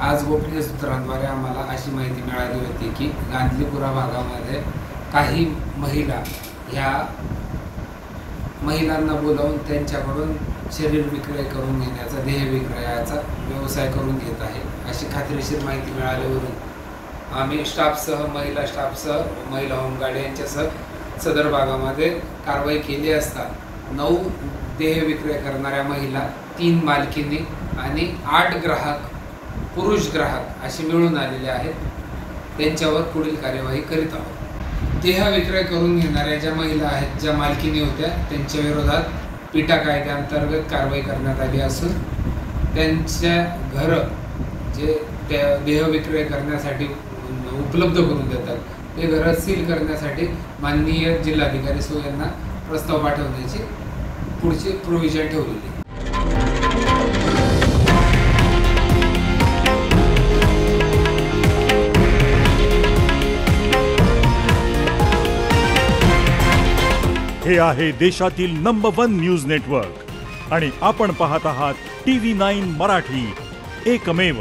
आज गोपनीय सूत्रांद्वारे आम्हाला अशी माहिती मिळाली होती की गांधीपुरा भागामध्ये काही महिलांना बोलावून त्यांच्याकडून शरीर विक्रय करून घेण्याचा, देह विक्रयाचा व्यवसाय करून घेत आहे अशी खात्रीशीर माहिती मिळाल्यावरून आम्ही स्टाफसह, महिला होमगार्ड यांच्यासह सदर भागामध्ये कारवाई केली असता 9 देह विक्रय करणाऱ्या महिला, 3 मालकीनी आणि 8 ग्राहक, पुरुष ग्राहक असे मिळून आलेले आहेत. त्यांच्यावर पुढील कार्यवाही करीत आहोत. देह विक्रय करून घेणाऱ्या ज्या महिला आहेत, ज्या मालकीनी होत्या, त्यांच्या विरोधात पिटा कायद्याअंतर्गत कारवाई करण्यात आली असून त्यांच्या घरं जे त्या देह विक्रय करण्यासाठी उपलब्ध करून देतात ते घरं सील करण्यासाठी माननीय जिल्हाधिकारी सो यांना प्रस्ताव पाठवण्याची पुढची प्रोव्हिजन ठेवलेली. हे आहे देशातील नंबर 1 न्यूज नेटवर्क आणि आपण पाहत आहात TV9 मराठी, एकमेव.